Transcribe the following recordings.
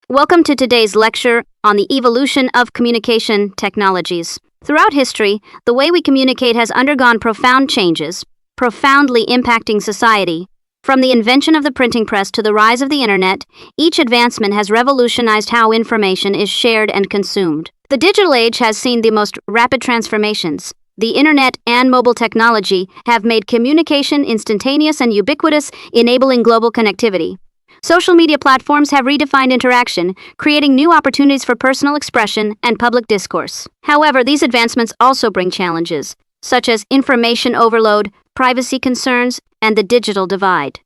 Welcome to today's lecture on the evolution of communication technologies. Throughout history, the way we communicate has undergone profound changes, profoundly impacting society. From the invention of the printing press to the rise of the internet, each advancement has revolutionized how information is shared and consumed. The digital age has seen the most rapid transformations. The internet and mobile technology have made communication instantaneous and ubiquitous, enabling global connectivity. Social media platforms have redefined interaction, creating new opportunities for personal expression and public discourse. However, these advancements also bring challenges, such as information overload, privacy concerns, and the digital divide.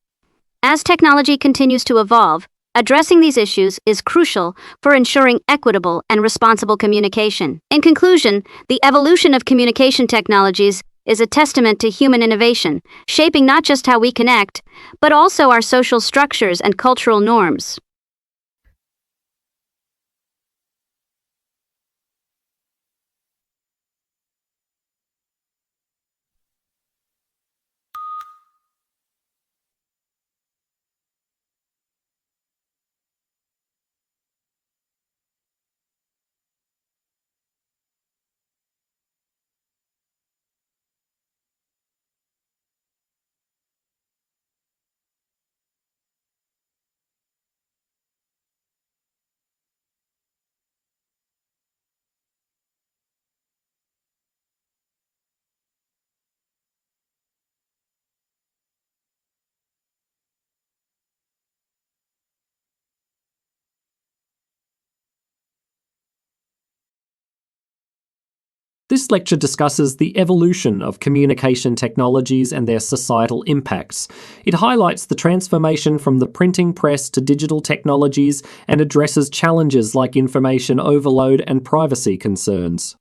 As technology continues to evolve, addressing these issues is crucial for ensuring equitable and responsible communication. In conclusion, the evolution of communication technologies is a testament to human innovation, shaping not just how we connect, but also our social structures and cultural norms. This lecture discusses the evolution of communication technologies and their societal impacts. It highlights the transformation from the printing press to digital technologies and addresses challenges like information overload and privacy concerns.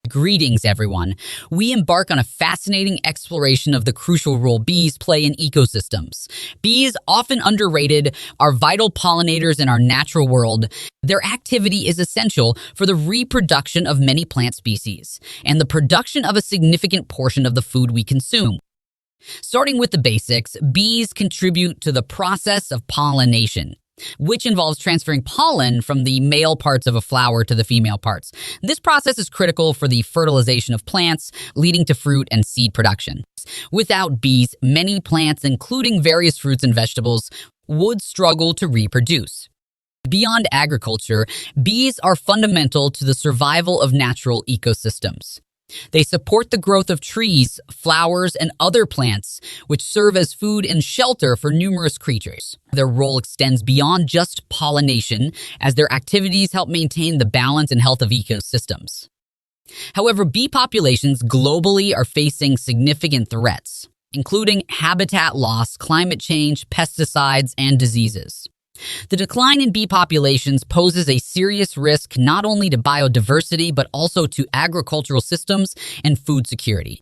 Greetings, everyone. We embark on a fascinating exploration of the crucial role bees play in ecosystems. Bees, often underrated, are vital pollinators in our natural world. Their activity is essential for the reproduction of many plant species and the production of a significant portion of the food we consume. Starting with the basics, bees contribute to the process of pollination, which involves transferring pollen from the male parts of a flower to the female parts. This process is critical for the fertilization of plants, leading to fruit and seed production. Without bees, many plants, including various fruits and vegetables, would struggle to reproduce. Beyond agriculture, bees are fundamental to the survival of natural ecosystems. They support the growth of trees, flowers, and other plants, which serve as food and shelter for numerous creatures. Their role extends beyond just pollination, as their activities help maintain the balance and health of ecosystems. However, bee populations globally are facing significant threats, including habitat loss, climate change, pesticides, and diseases. The decline in bee populations poses a serious risk not only to biodiversity but also to agricultural systems and food security.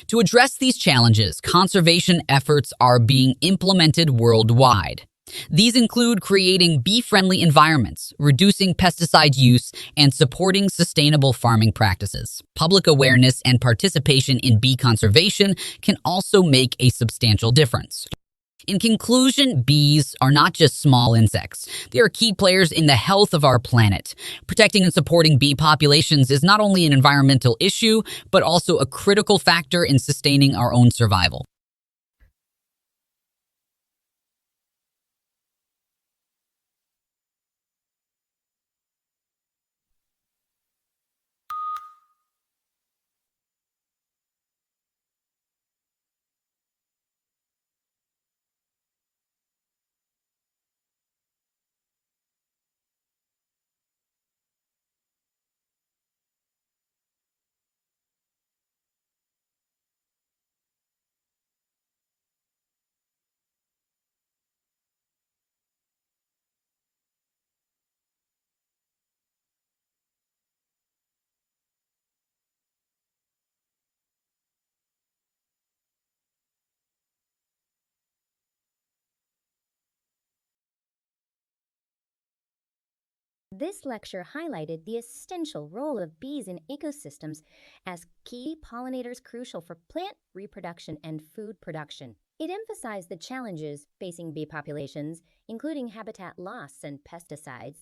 To address these challenges, conservation efforts are being implemented worldwide. These include creating bee-friendly environments, reducing pesticide use, and supporting sustainable farming practices. Public awareness and participation in bee conservation can also make a substantial difference. In conclusion, bees are not just small insects. They are key players in the health of our planet. Protecting and supporting bee populations is not only an environmental issue, but also a critical factor in sustaining our own survival. This lecture highlighted the essential role of bees in ecosystems as key pollinators crucial for plant reproduction and food production. It emphasized the challenges facing bee populations, including habitat loss and pesticides,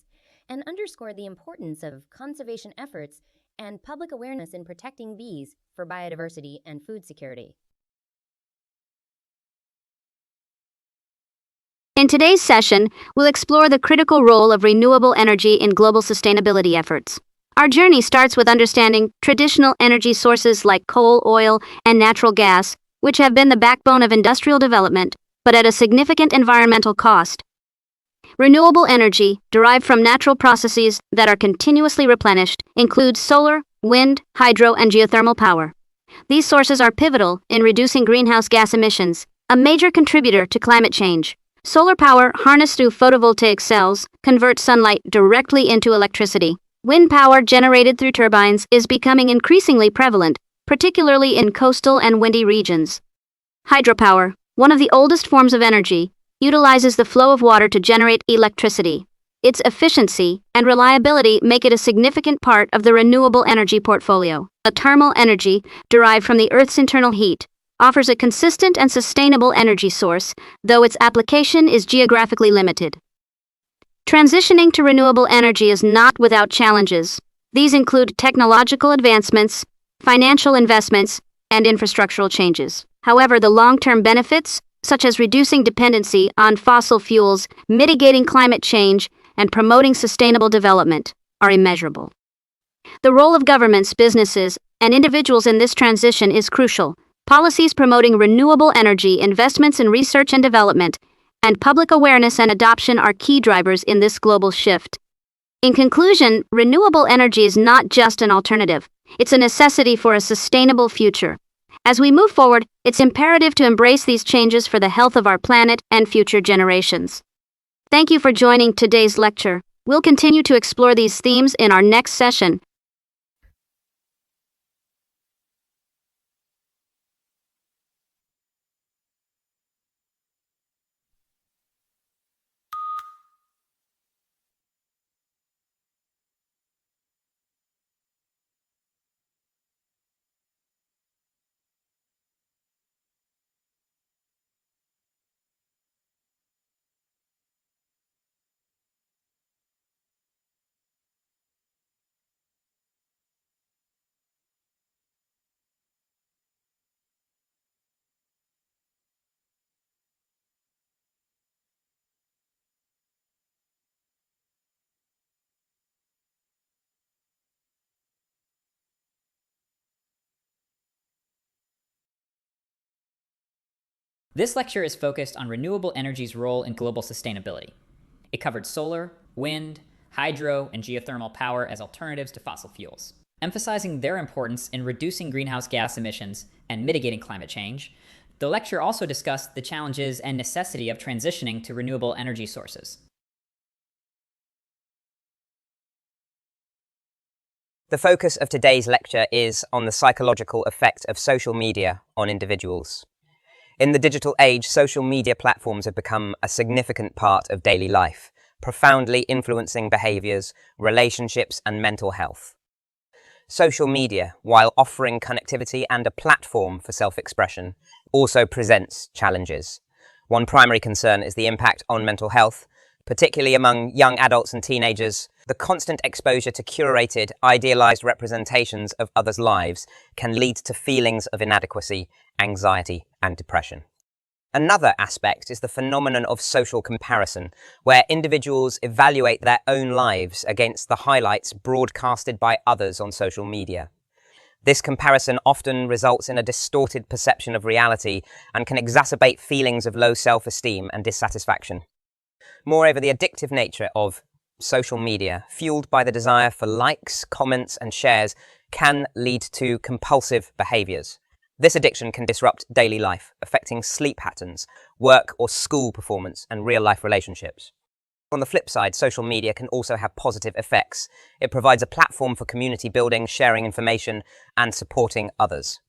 and underscored the importance of conservation efforts and public awareness in protecting bees for biodiversity and food security. In today's session, we'll explore the critical role of renewable energy in global sustainability efforts. Our journey starts with understanding traditional energy sources like coal, oil, and natural gas, which have been the backbone of industrial development, but at a significant environmental cost. Renewable energy, derived from natural processes that are continuously replenished, includes solar, wind, hydro, and geothermal power. These sources are pivotal in reducing greenhouse gas emissions, a major contributor to climate change. Solar power, harnessed through photovoltaic cells, converts sunlight directly into electricity. Wind power generated through turbines is becoming increasingly prevalent, particularly in coastal and windy regions. Hydropower, one of the oldest forms of energy, utilizes the flow of water to generate electricity. Its efficiency and reliability make it a significant part of the renewable energy portfolio. Thermal energy, derived from the Earth's internal heat, offers a consistent and sustainable energy source, though its application is geographically limited. Transitioning to renewable energy is not without challenges. These include technological advancements, financial investments, and infrastructural changes. However, the long-term benefits, such as reducing dependency on fossil fuels, mitigating climate change, and promoting sustainable development, are immeasurable. The role of governments, businesses, and individuals in this transition is crucial. Policies promoting renewable energy, investments in research and development, and public awareness and adoption are key drivers in this global shift. In conclusion, renewable energy is not just an alternative, it's a necessity for a sustainable future. As we move forward, it's imperative to embrace these changes for the health of our planet and future generations. Thank you for joining today's lecture. We'll continue to explore these themes in our next session. This lecture is focused on renewable energy's role in global sustainability. It covered solar, wind, hydro, and geothermal power as alternatives to fossil fuels. Emphasizing their importance in reducing greenhouse gas emissions and mitigating climate change, the lecture also discussed the challenges and necessity of transitioning to renewable energy sources. The focus of today's lecture is on the psychological effect of social media on individuals. In the digital age, social media platforms have become a significant part of daily life, profoundly influencing behaviors, relationships, and mental health. Social media, while offering connectivity and a platform for self-expression, also presents challenges. One primary concern is the impact on mental health, particularly among young adults and teenagers. The constant exposure to curated, idealized representations of others' lives can lead to feelings of inadequacy, anxiety, and depression. Another aspect is the phenomenon of social comparison, where individuals evaluate their own lives against the highlights broadcasted by others on social media. This comparison often results in a distorted perception of reality and can exacerbate feelings of low self-esteem and dissatisfaction. Moreover, the addictive nature of social media, fueled by the desire for likes, comments, and shares, can lead to compulsive behaviors. This addiction can disrupt daily life, affecting sleep patterns, work or school performance, and real-life relationships. On the flip side, social media can also have positive effects. It provides a platform for community building, sharing information, and supporting others.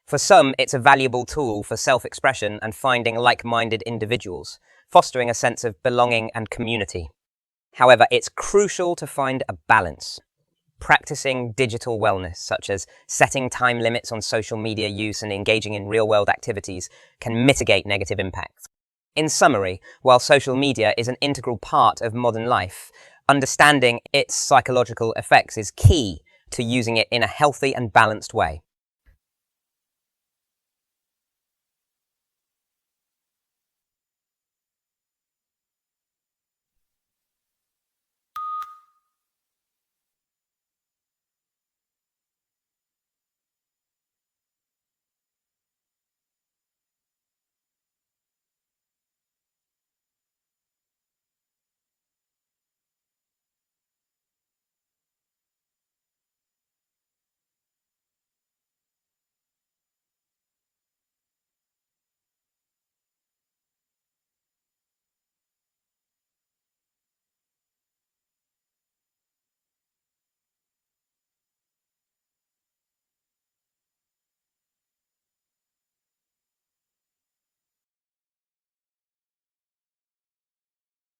For some, it's a valuable tool for self-expression and finding like-minded individuals, fostering a sense of belonging and community. However, it's crucial to find a balance. practicing digital wellness, such as setting time limits on social media use and engaging in real-world activities, can mitigate negative impacts. In summary, while social media is an integral part of modern life, understanding its psychological effects is key to using it in a healthy and balanced way.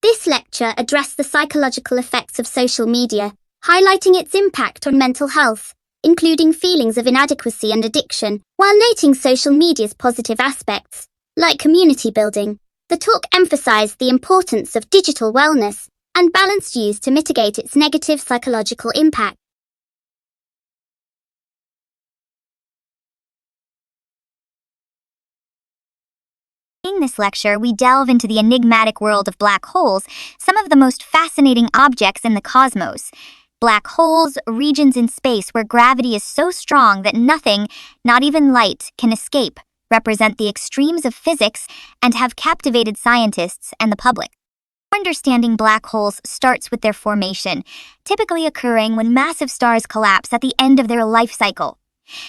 This lecture addressed the psychological effects of social media, highlighting its impact on mental health, including feelings of inadequacy and addiction, while noting social media's positive aspects, like community building. The talk emphasized the importance of digital wellness and balanced use to mitigate its negative psychological impact. In this lecture, we delve into the enigmatic world of black holes, some of the most fascinating objects in the cosmos. Black holes, regions in space where gravity is so strong that nothing, not even light, can escape, represent the extremes of physics and have captivated scientists and the public. Understanding black holes starts with their formation, typically occurring when massive stars collapse at the end of their life cycle.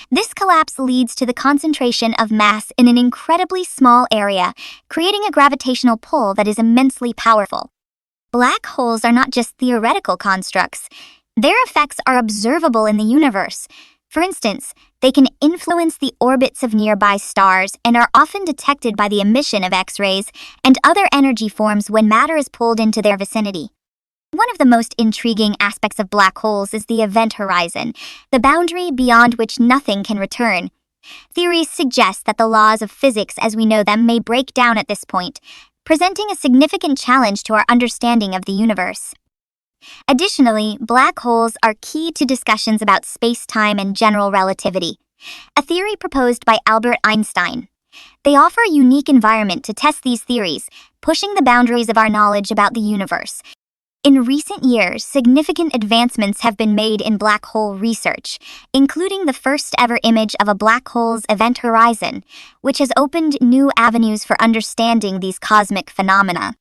This collapse leads to the concentration of mass in an incredibly small area, creating a gravitational pull that is immensely powerful. Black holes are not just theoretical constructs. Their effects are observable in the universe. For instance, they can influence the orbits of nearby stars and are often detected by the emission of X-rays and other energy forms when matter is pulled into their vicinity. One of the most intriguing aspects of black holes is the event horizon, the boundary beyond which nothing can return. Theories suggest that the laws of physics as we know them may break down at this point, presenting a significant challenge to our understanding of the universe. Additionally, black holes are key to discussions about space-time and general relativity, a theory proposed by Albert Einstein. They offer a unique environment to test these theories, pushing the boundaries of our knowledge about the universe. In recent years, significant advancements have been made in black hole research, including the first-ever image of a black hole's event horizon, which has opened new avenues for understanding these cosmic phenomena.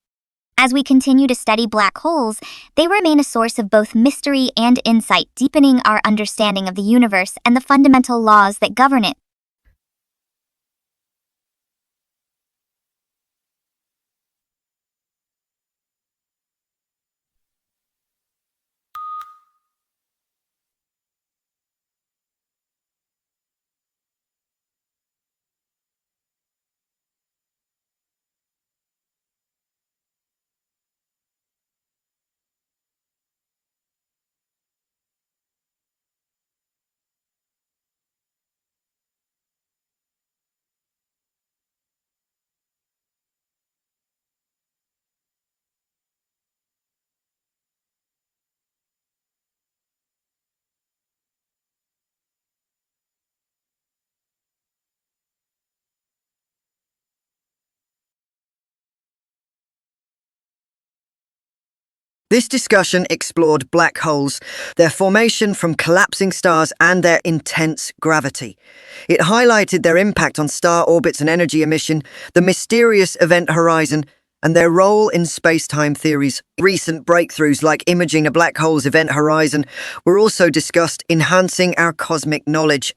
As we continue to study black holes, they remain a source of both mystery and insight, deepening our understanding of the universe and the fundamental laws that govern it. This discussion explored black holes, their formation from collapsing stars and their intense gravity. It highlighted their impact on star orbits and energy emission, the mysterious event horizon, and their role in space-time theories. Recent breakthroughs like imaging a black hole's event horizon were also discussed, enhancing our cosmic knowledge.